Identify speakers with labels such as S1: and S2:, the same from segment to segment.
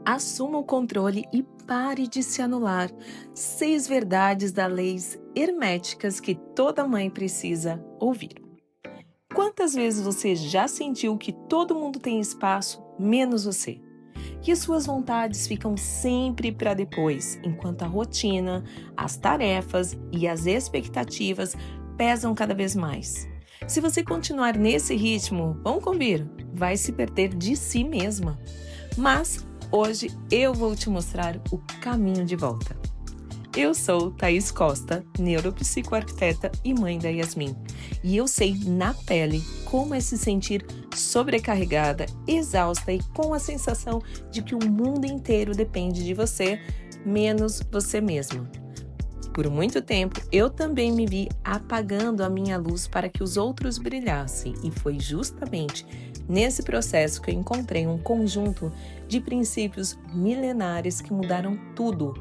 S1: Assuma o controle e pare de se anular. 6 verdades das leis herméticas que toda mãe precisa ouvir. Quantas vezes você já sentiu que todo mundo tem espaço, menos você? Que suas vontades ficam sempre para depois, enquanto a rotina, as tarefas e as expectativas pesam cada vez mais. Se você continuar nesse ritmo, vamos convir, vai se perder de si mesma. Mas hoje eu vou te mostrar o caminho de volta. Eu sou Thaís Costa, neuropsicoarquiteta e mãe da Yasmin. E eu sei na pele como é se sentir sobrecarregada, exausta e com a sensação de que o mundo inteiro depende de você, menos você mesma. Por muito tempo, eu também me vi apagando a minha luz para que os outros brilhassem, e foi justamente nesse processo que eu encontrei um conjunto de princípios milenares que mudaram tudo,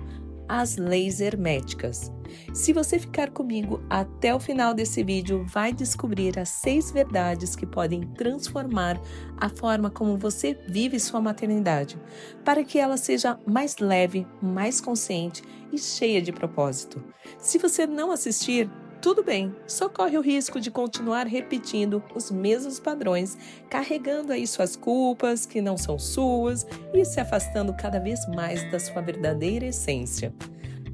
S1: as leis herméticas. Se você ficar comigo até o final desse vídeo, vai descobrir as 6 verdades que podem transformar a forma como você vive sua maternidade, para que ela seja mais leve, mais consciente e cheia de propósito. Se você não assistir, tudo bem, só corre o risco de continuar repetindo os mesmos padrões, carregando aí suas culpas que não são suas e se afastando cada vez mais da sua verdadeira essência.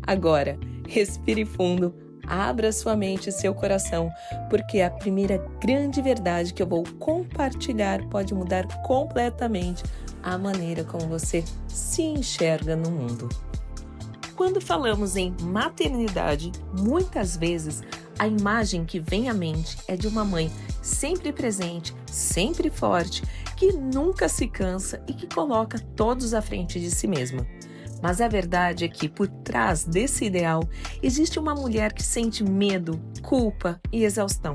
S1: Agora, respire fundo, abra sua mente e seu coração, porque a primeira grande verdade que eu vou compartilhar pode mudar completamente a maneira como você se enxerga no mundo. Quando falamos em maternidade, muitas vezes a imagem que vem à mente é de uma mãe sempre presente, sempre forte, que nunca se cansa e que coloca todos à frente de si mesma. Mas a verdade é que por trás desse ideal existe uma mulher que sente medo, culpa e exaustão.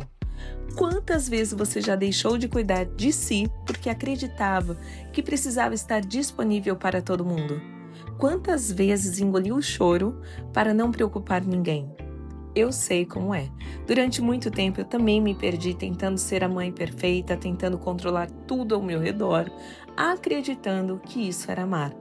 S1: Quantas vezes você já deixou de cuidar de si porque acreditava que precisava estar disponível para todo mundo? Quantas vezes engoliu o choro para não preocupar ninguém? Eu sei como é. Durante muito tempo eu também me perdi tentando ser a mãe perfeita, tentando controlar tudo ao meu redor, acreditando que isso era amar.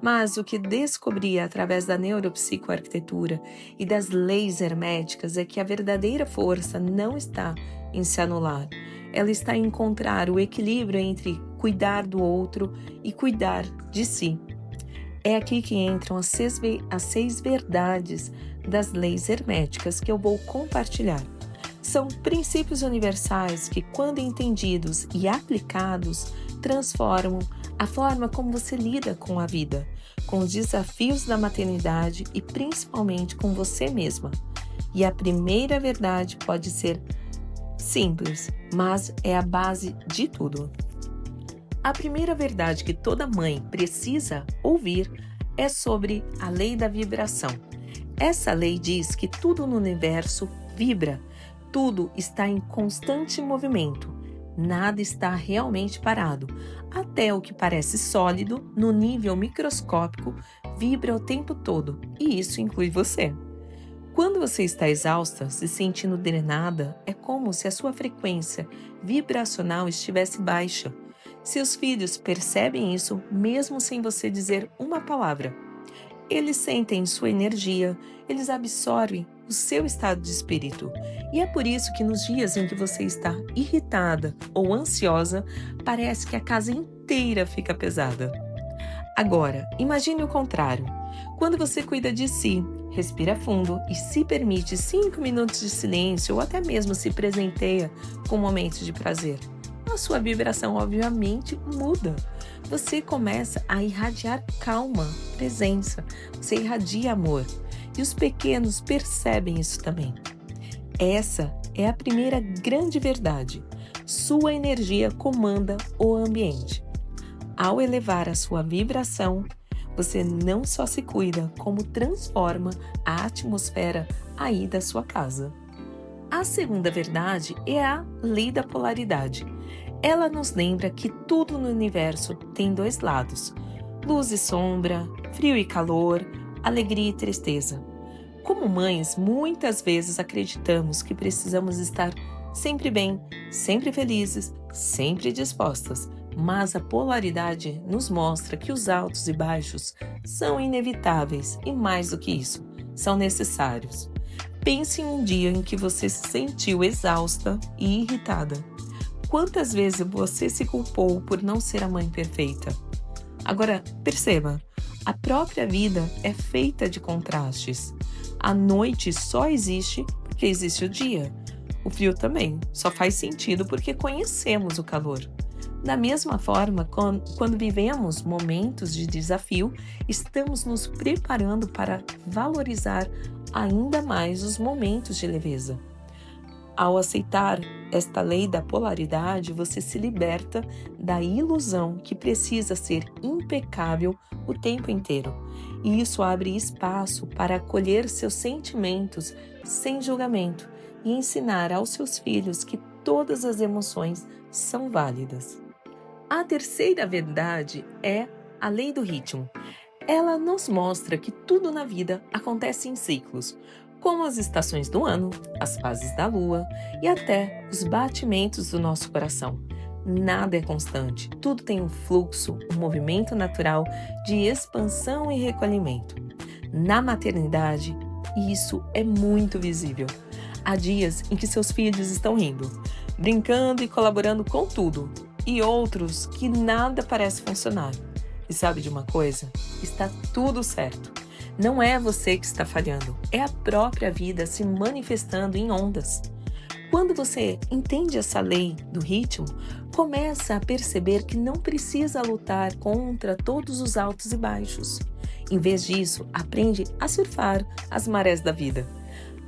S1: Mas o que descobri através da neuropsicoarquitetura e das leis herméticas é que a verdadeira força não está em se anular. Ela está em encontrar o equilíbrio entre cuidar do outro e cuidar de si. É aqui que entram as 6 verdades das leis herméticas que eu vou compartilhar. São princípios universais que, quando entendidos e aplicados, transformam a forma como você lida com a vida, com os desafios da maternidade e principalmente com você mesma. E a primeira verdade pode ser simples, mas é a base de tudo. A primeira verdade que toda mãe precisa ouvir é sobre a lei da vibração. Essa lei diz que tudo no universo vibra, tudo está em constante movimento, nada está realmente parado. Até o que parece sólido, no nível microscópico, vibra o tempo todo, e isso inclui você. Quando você está exausta, se sentindo drenada, é como se a sua frequência vibracional estivesse baixa. Seus filhos percebem isso mesmo sem você dizer uma palavra. Eles sentem sua energia, eles absorvem o seu estado de espírito. E é por isso que nos dias em que você está irritada ou ansiosa, parece que a casa inteira fica pesada. Agora, imagine o contrário. Quando você cuida de si, respira fundo e se permite 5 minutos de silêncio ou até mesmo se presenteia com momentos de prazer, a sua vibração obviamente muda. Você começa a irradiar calma, presença, você irradia amor. E os pequenos percebem isso também. Essa é a primeira grande verdade. Sua energia comanda o ambiente. Ao elevar a sua vibração, você não só se cuida, como transforma a atmosfera aí da sua casa. A segunda verdade é a lei da polaridade. Ela nos lembra que tudo no universo tem 2 lados: luz e sombra, frio e calor, alegria e tristeza. Como mães, muitas vezes acreditamos que precisamos estar sempre bem, sempre felizes, sempre dispostas. mas a polaridade nos mostra que os altos e baixos são inevitáveis e, mais do que isso, são necessários. Pense em um dia em que você se sentiu exausta e irritada. Quantas vezes você se culpou por não ser a mãe perfeita? Agora, perceba, a própria vida é feita de contrastes. A noite só existe porque existe o dia. O frio também só faz sentido porque conhecemos o calor. Da mesma forma, quando vivemos momentos de desafio, estamos nos preparando para valorizar ainda mais os momentos de leveza. Ao aceitar esta lei da polaridade, você se liberta da ilusão que precisa ser impecável o tempo inteiro. E isso abre espaço para acolher seus sentimentos sem julgamento e ensinar aos seus filhos que todas as emoções são válidas. A terceira verdade é a lei do ritmo. Ela nos mostra que tudo na vida acontece em ciclos, como as estações do ano, as fases da lua e até os batimentos do nosso coração. Nada é constante, tudo tem um fluxo, um movimento natural de expansão e recolhimento. Na maternidade, isso é muito visível. Há dias em que seus filhos estão rindo, brincando e colaborando com tudo, e outros que nada parece funcionar. E sabe de uma coisa? Está tudo certo. Não é você que está falhando, é a própria vida se manifestando em ondas. Quando você entende essa lei do ritmo, começa a perceber que não precisa lutar contra todos os altos e baixos. Em vez disso, aprende a surfar as marés da vida,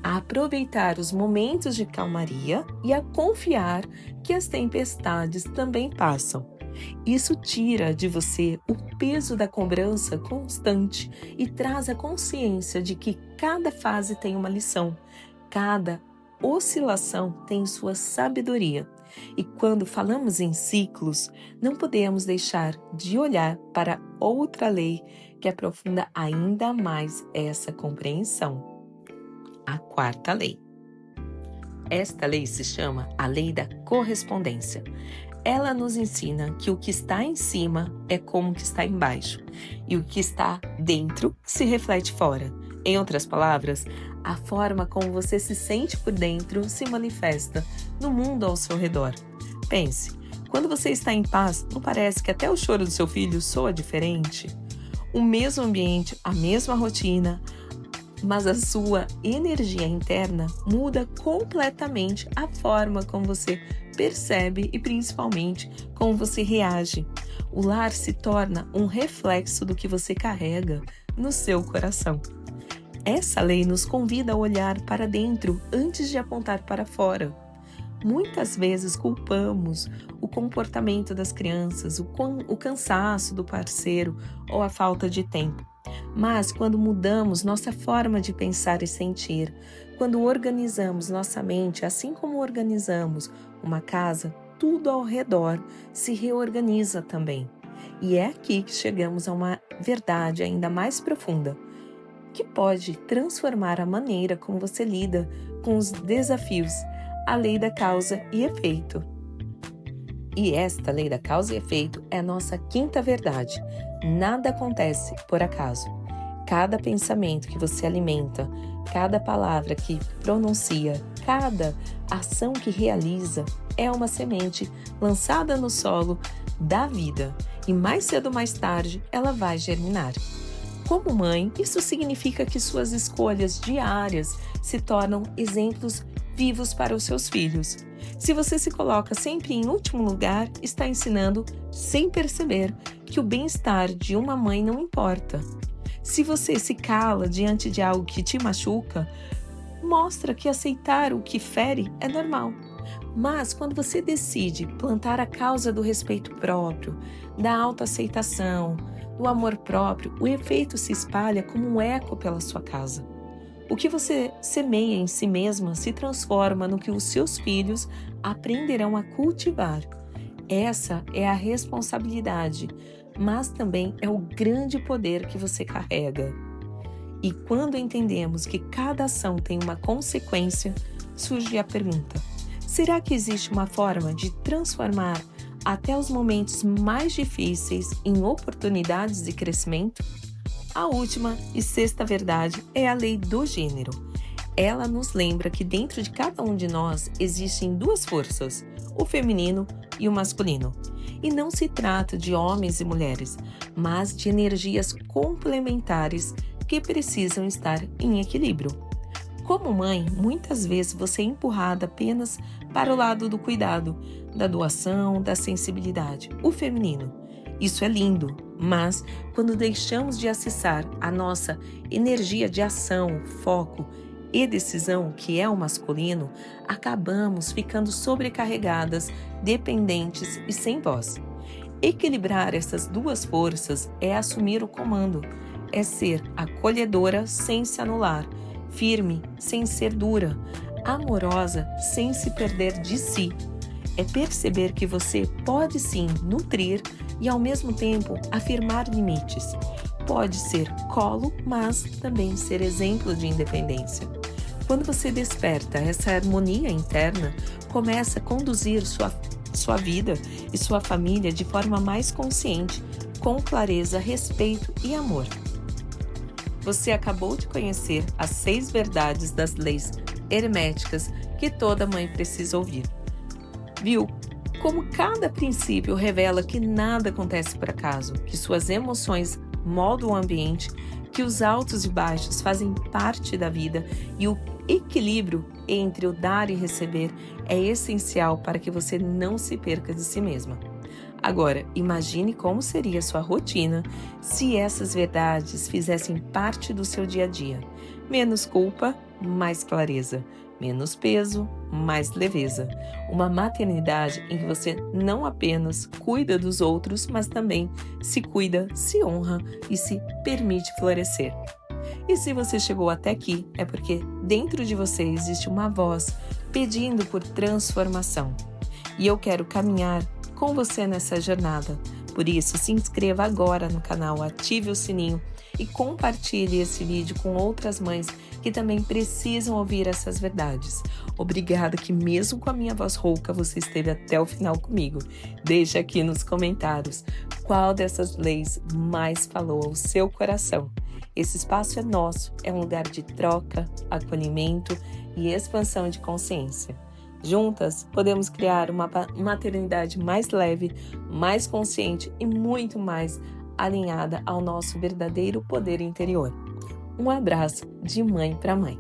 S1: a aproveitar os momentos de calmaria e a confiar que as tempestades também passam. Isso tira de você o peso da cobrança constante e traz a consciência de que cada fase tem uma lição, cada oscilação tem sua sabedoria. E quando falamos em ciclos, não podemos deixar de olhar para outra lei que aprofunda ainda mais essa compreensão. A quarta lei. Esta lei se chama a lei da correspondência. Ela nos ensina que o que está em cima é como o que está embaixo, e o que está dentro se reflete fora. Em outras palavras, a forma como você se sente por dentro se manifesta no mundo ao seu redor. Pense, quando você está em paz, não parece que até o choro do seu filho soa diferente? O mesmo ambiente, a mesma rotina, mas a sua energia interna muda completamente a forma como você percebe e principalmente como você reage. O lar se torna um reflexo do que você carrega no seu coração. Essa lei nos convida a olhar para dentro antes de apontar para fora. Muitas vezes culpamos o comportamento das crianças, o cansaço do parceiro ou a falta de tempo. Mas quando mudamos nossa forma de pensar e sentir, quando organizamos nossa mente, assim como organizamos uma casa, tudo ao redor se reorganiza também. E é aqui que chegamos a uma verdade ainda mais profunda, que pode transformar a maneira como você lida com os desafios, a lei da causa e efeito. E esta lei da causa e efeito é a nossa quinta verdade. Nada acontece por acaso. Cada pensamento que você alimenta, cada palavra que pronuncia, cada ação que realiza é uma semente lançada no solo da vida e mais cedo ou mais tarde ela vai germinar. Como mãe, isso significa que suas escolhas diárias se tornam exemplos vivos para os seus filhos. Se você se coloca sempre em último lugar, está ensinando, sem perceber, que o bem-estar de uma mãe não importa. Se você se cala diante de algo que te machuca, mostra que aceitar o que fere é normal. Mas quando você decide plantar a causa do respeito próprio, da autoaceitação, do amor próprio, o efeito se espalha como um eco pela sua casa. O que você semeia em si mesma se transforma no que os seus filhos aprenderão a cultivar. Essa é a responsabilidade, mas também é o grande poder que você carrega. E quando entendemos que cada ação tem uma consequência, surge a pergunta: será que existe uma forma de transformar até os momentos mais difíceis em oportunidades de crescimento? A última e sexta verdade é a lei do gênero. Ela nos lembra que dentro de cada um de nós existem duas forças, o feminino e o masculino. E não se trata de homens e mulheres, mas de energias complementares que precisam estar em equilíbrio. Como mãe, muitas vezes você é empurrada apenas para o lado do cuidado, da doação, da sensibilidade, o feminino. Isso é lindo, mas quando deixamos de acessar a nossa energia de ação, foco e decisão, que é o masculino, acabamos ficando sobrecarregadas, dependentes e sem voz. Equilibrar essas duas forças é assumir o comando, é ser acolhedora sem se anular, firme sem ser dura, amorosa sem se perder de si. É perceber que você pode sim nutrir e ao mesmo tempo afirmar limites. Pode ser colo, mas também ser exemplo de independência. Quando você desperta essa harmonia interna, começa a conduzir sua vida e sua família de forma mais consciente, com clareza, respeito e amor. Você acabou de conhecer as 6 verdades das leis herméticas que toda mãe precisa ouvir. Viu como cada princípio revela que nada acontece por acaso, que suas emoções moldam o ambiente, que os altos e baixos fazem parte da vida e o equilíbrio entre o dar e receber é essencial para que você não se perca de si mesma. Agora, imagine como seria sua rotina se essas verdades fizessem parte do seu dia a dia. Menos culpa, mais clareza. Menos peso, mais leveza. Uma maternidade em que você não apenas cuida dos outros, mas também se cuida, se honra e se permite florescer. E se você chegou até aqui, é porque dentro de você existe uma voz pedindo por transformação. E eu quero caminhar com você nessa jornada. Por isso, se inscreva agora no canal, ative o sininho e compartilhe esse vídeo com outras mães que também precisam ouvir essas verdades. Obrigada que mesmo com a minha voz rouca você esteve até o final comigo. Deixe aqui nos comentários qual dessas leis mais falou ao seu coração. Esse espaço é nosso, é um lugar de troca, acolhimento e expansão de consciência. Juntas, podemos criar uma maternidade mais leve, mais consciente e muito mais alinhada ao nosso verdadeiro poder interior. Um abraço de mãe para mãe.